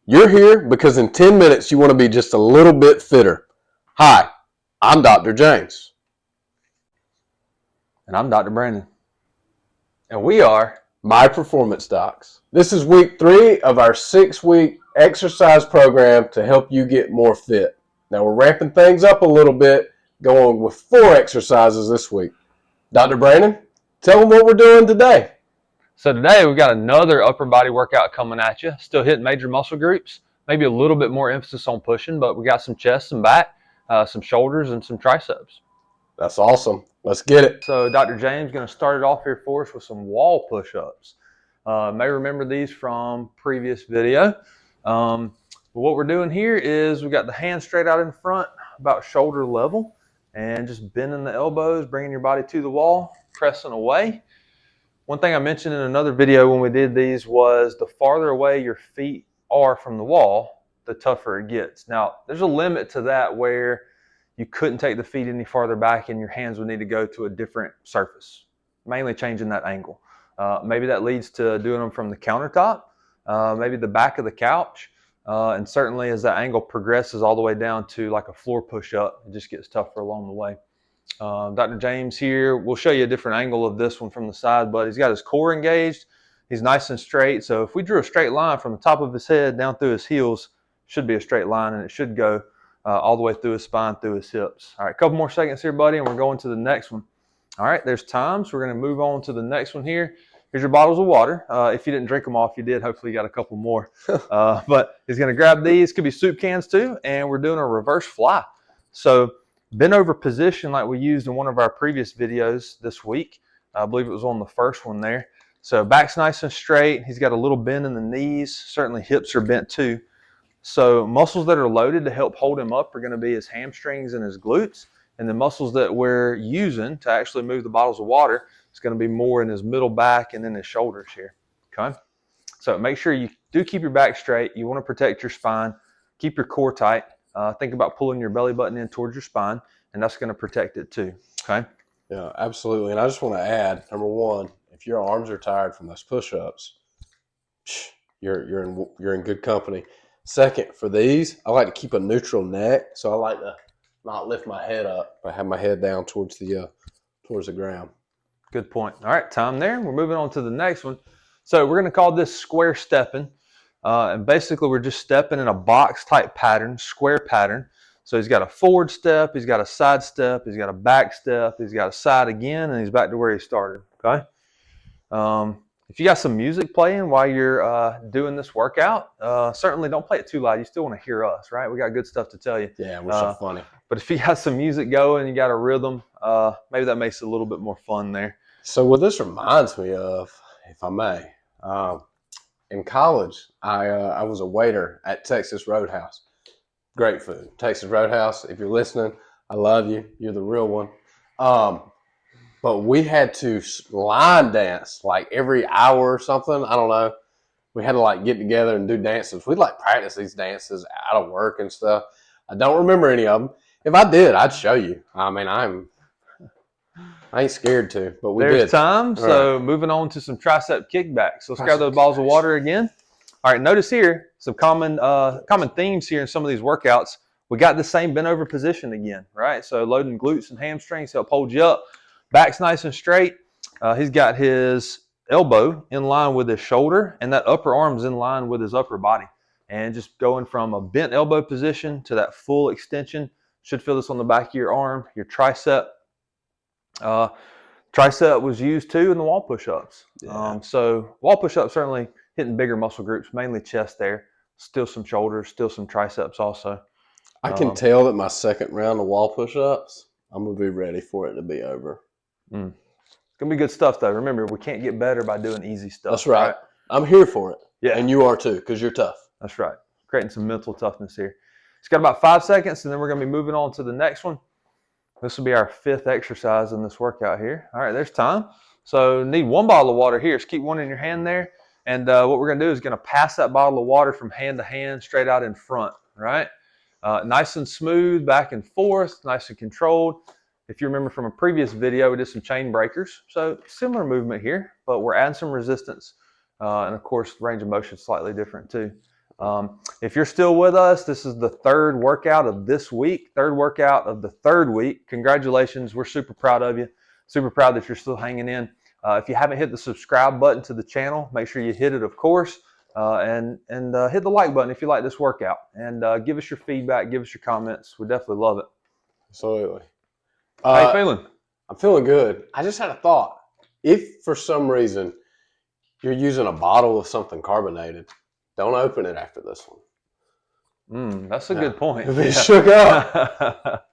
You're here because in 10 minutes you want to be just a little bit fitter. Hi, I'm Dr. James. And I'm Dr. Brandon. And we are My Performance Docs. This is week 3 of our 6-week exercise program to help you get more fit. Now we're ramping things up a little bit, going with 4 exercises this week. Dr. Brandon, tell them what we're doing today. So today we've got another upper body workout coming at you. Still hitting major muscle groups. Maybe a little bit more emphasis on pushing, but we got some chest, some back, some shoulders, and some triceps. That's awesome. Let's get it. So Dr. James is going to start it off here for us with some wall push-ups. May remember these from previous video. But what we're doing here is we got the hands straight out in front, about shoulder level, and just bending the elbows, bringing your body to the wall, pressing away. One thing I mentioned in another video when we did these was the farther away your feet are from the wall, the tougher it gets. Now, there's a limit to that where you couldn't take the feet any farther back and your hands would need to go to a different surface, mainly changing that angle. Maybe that leads to doing them from the countertop, maybe the back of the couch, and certainly as that angle progresses all the way down to like a floor push-up, it just gets tougher along the way. Dr. James here, we'll show you a different angle of this one from the side, but he's got his core engaged. He's nice and straight. So if we drew a straight line from the top of his head down through his heels, should be a straight line, and it should go all the way through his spine, through his hips. All right, a couple more seconds here, buddy, and we're going to the next one. All right, there's time, so we're going to move on to the next one here. Here's your bottles of water. If you didn't drink them all, if you did, hopefully you got a couple more. But he's going to grab these. Could be soup cans too, and we're doing a reverse fly. So bend over position like we used in one of our previous videos this week. I believe it was on the first one there. So back's nice and straight. He's got a little bend in the knees. Certainly hips are bent too. So muscles that are loaded to help hold him up are going to be his hamstrings and his glutes. And the muscles that we're using to actually move the bottles of water is going to be more in his middle back and then his shoulders here. Okay. So make sure you do keep your back straight. You want to protect your spine. Keep your core tight. Think about pulling your belly button in towards your spine, and that's going to protect it too. Okay. Yeah, absolutely. And I just want to add, number one, if your arms are tired from those push-ups, you're in good company. Second, for these, I like to keep a neutral neck, so I like to not lift my head up, but have my head down towards the ground. Good point. All right, time there. We're moving on to the next one. So we're going to call this square stepping. And basically, we're just stepping in a box type pattern, square pattern. So he's got a forward step, he's got a side step, he's got a back step, he's got a side again, and he's back to where he started. Okay. If you got some music playing while you're doing this workout, certainly don't play it too loud. You still want to hear us, right? We got good stuff to tell you. Yeah, we're so funny. But if you got some music going, you got a rhythm, maybe that makes it a little bit more fun there. So what this reminds me of, if I may, in college, I was a waiter at Texas Roadhouse. Great food. Texas Roadhouse, if you're listening, I love you. You're the real one. But we had to line dance like every hour or something. I don't know. We had to like get together and do dances. We'd like practice these dances out of work and stuff. I don't remember any of them. If I did, I'd show you. I mean, I ain't scared to, but we did. There's time. So moving on to some tricep kickbacks. Let's grab those balls of water again. All right, notice here some common themes here in some of these workouts. We got the same bent over position again, right? So loading glutes and hamstrings help hold you up. Back's nice and straight. He's got his elbow in line with his shoulder, and that upper arm's in line with his upper body. And just going from a bent elbow position to that full extension. Should feel this on the back of your arm, your tricep. Tricep was used too in the wall push-ups. Yeah. So wall push-ups certainly hitting bigger muscle groups, mainly chest there. Still some shoulders, still some triceps also. I can tell that my second round of wall push-ups, I'm going to be ready for it to be over. It's going to be good stuff though. Remember, we can't get better by doing easy stuff. That's right. I'm here for it. Yeah. And you are too, because you're tough. That's right. Creating some mental toughness here. It's got about 5 seconds, and then we're going to be moving on to the next one. This will be our 5th exercise in this workout here. All right, there's time. So need one bottle of water here. Just keep one in your hand there. And what we're going to do is going to pass that bottle of water from hand to hand straight out in front, right? Nice and smooth, back and forth, nice and controlled. If you remember from a previous video, we did some chain breakers. So similar movement here, but we're adding some resistance. And of course, range of motion is slightly different too. If you're still with us, this is the third workout of this week, third workout of the third week. Congratulations. We're super proud of you. Super proud that you're still hanging in. If you haven't hit the subscribe button to the channel, make sure you hit it, of course, and hit the like button if you like this workout. And give us your feedback, give us your comments. We definitely love it. Absolutely. How you feeling? I'm feeling good. I just had a thought. If for some reason you're using a bottle of something carbonated, don't open it after this one. That's a good point. You'll be shook up.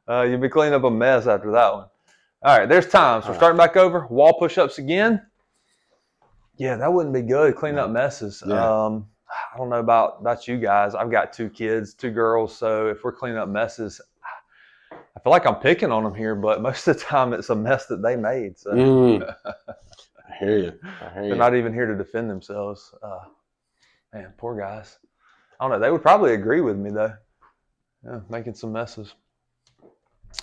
You'll be cleaning up a mess after that one. All right, there's time. So we're starting back over. Wall push-ups again. Yeah, that wouldn't be good, cleaning up messes. Yeah. I don't know about you guys. I've got 2 kids, 2 girls. So if we're cleaning up messes, I feel like I'm picking on them here, but most of the time it's a mess that they made. So I hear you. They're not even here to defend themselves. Man, poor guys. I don't know. They would probably agree with me, though. Yeah, making some messes.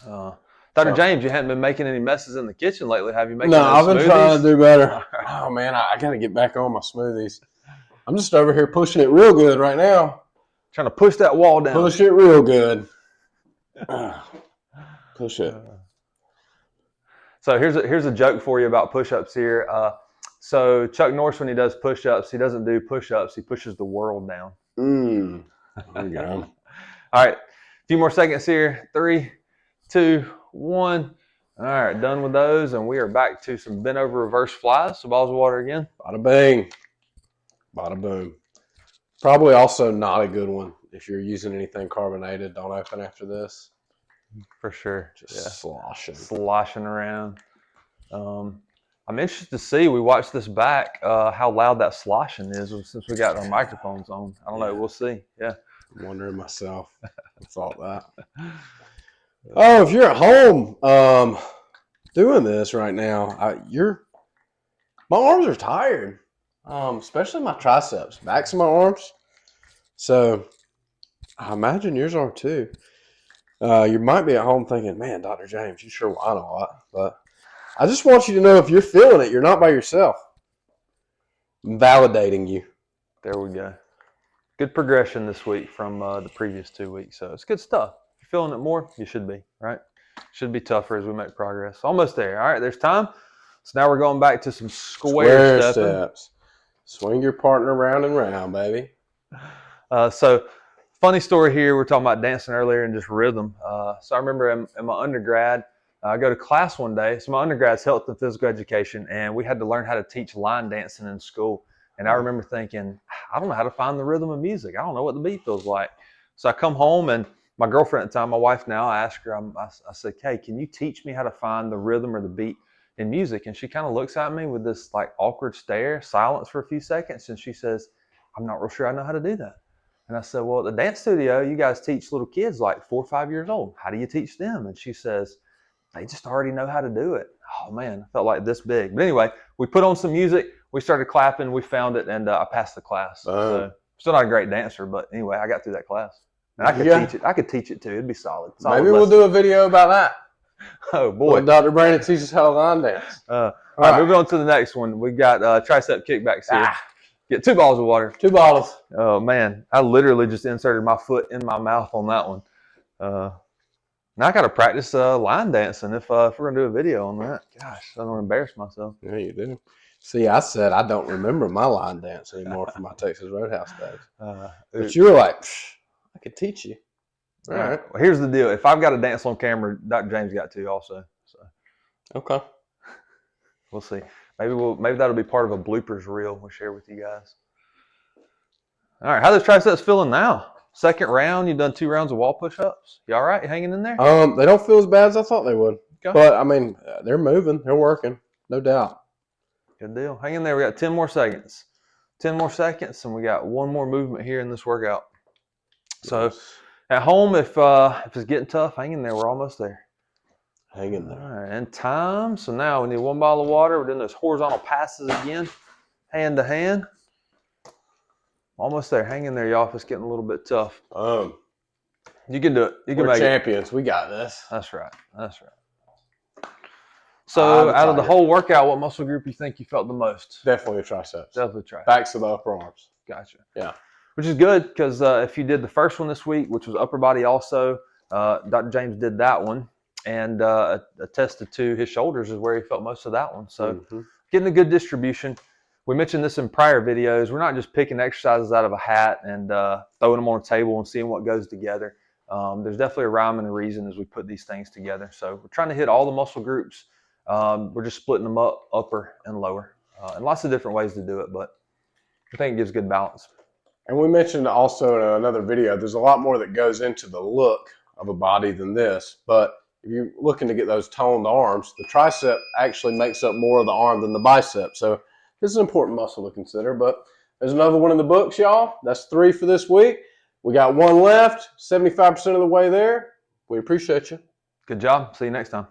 Dr. James, you haven't been making any messes in the kitchen lately, have you? No, I've been trying to do better. Oh, man, I got to get back on my smoothies. I'm just over here pushing it real good right now. Trying to push that wall down. Push it real good. Push it. So here's a joke for you about push-ups here. So Chuck Norris, when he does push-ups, he doesn't do push-ups. He pushes the world down. There you go. All right, a few more seconds here. 3, 2, 1. All right, done with those, and we are back to some bent over reverse flies. So balls of water again. Bada bing. Bada boom. Probably also not a good one if you're using anything carbonated. Don't open after this. For sure. Just sloshing around. I'm interested to see. We watched this back. How loud that sloshing is since we got our microphones on. I don't know. We'll see. Yeah. I'm wondering myself. I thought that. Oh, if you're at home doing this right now, my arms are tired. Especially my triceps, backs of my arms. So I imagine yours are too. You might be at home thinking, man, Dr. James, you sure whine a lot. But I just want you to know if you're feeling it, you're not by yourself. I'm validating you. There we go. Good progression this week from the previous 2 weeks. So it's good stuff. If you're feeling it more, you should be, right? Should be tougher as we make progress. Almost there. All right, there's time. So now we're going back to some square steps. Swing your partner round and round, baby. So funny story here. We're talking about dancing earlier and just rhythm. So I remember in my undergrad, I go to class one day. So my undergrad's health and physical education, and we had to learn how to teach line dancing in school. And I remember thinking, I don't know how to find the rhythm of music. I don't know what the beat feels like. So I come home, and my girlfriend at the time, my wife now, I asked her, I said, hey, can you teach me how to find the rhythm or the beat in music? And she kind of looks at me with this like awkward stare, silence for a few seconds. And she says, I'm not real sure I know how to do that. And I said, well, at the dance studio, you guys teach little kids like 4 or 5 years old. How do you teach them? And she says, they just already know how to do it. Oh, man, I felt like this big. But anyway, we put on some music. We started clapping. We found it, and I passed the class. So still not a great dancer, but anyway, I got through that class. And I could teach it. I could teach it, too. It'd be solid. Maybe we'll do a video about that. Oh, boy. When Dr. Brandon teaches how to line dance. All right, moving on to the next one. We got tricep kickbacks here. Get 2 balls of water. 2 bottles. Oh, man. I literally just inserted my foot in my mouth on that one. Now I got to practice line dancing if we're going to do a video on that. Gosh, I don't want to embarrass myself. Yeah, you do. See, I said I don't remember my line dance anymore from my Texas Roadhouse days. But you were like, I could teach you. All right. Well, here's the deal. If I've got to dance on camera, Dr. James got to also. So. Okay. We'll see. Maybe that'll be part of a bloopers reel we'll share with you guys. All right. How those triceps feeling now? Second round, you've done 2 rounds of wall push-ups. You all right? You hanging in there? They don't feel as bad as I thought they would. Okay. But, I mean, they're moving. They're working. No doubt. Good deal. Hang in there. We got 10 more seconds. 10 more seconds, and we got 1 more movement here in this workout. So, at home, if it's getting tough, hang in there. We're almost there. Hang in there. All right, and time. So now we need 1 bottle of water. We're doing those horizontal passes again, hand to hand. Almost there. Hang in there, y'all. If it's getting a little bit tough. You can do it. You can We're make champions. We got this. That's right. That's right. So out of the whole workout, what muscle group you think you felt the most? Definitely triceps. Definitely triceps. Backs of the upper arms. Gotcha. Yeah. which is good because if you did the first one this week, which was upper body also, Dr. James did that one and attested to his shoulders is where he felt most of that one. So getting a good distribution. We mentioned this in prior videos. We're not just picking exercises out of a hat and throwing them on a table and seeing what goes together. There's definitely a rhyme and a reason as we put these things together. So we're trying to hit all the muscle groups. We're just splitting them up, upper and lower, and lots of different ways to do it, but I think it gives good balance. And we mentioned also in another video, there's a lot more that goes into the look of a body than this. But if you're looking to get those toned arms, the tricep actually makes up more of the arm than the bicep. So this is an important muscle to consider. But there's another one in the books, y'all. That's 3 for this week. We got 1 left, 75% of the way there. We appreciate you. Good job. See you next time.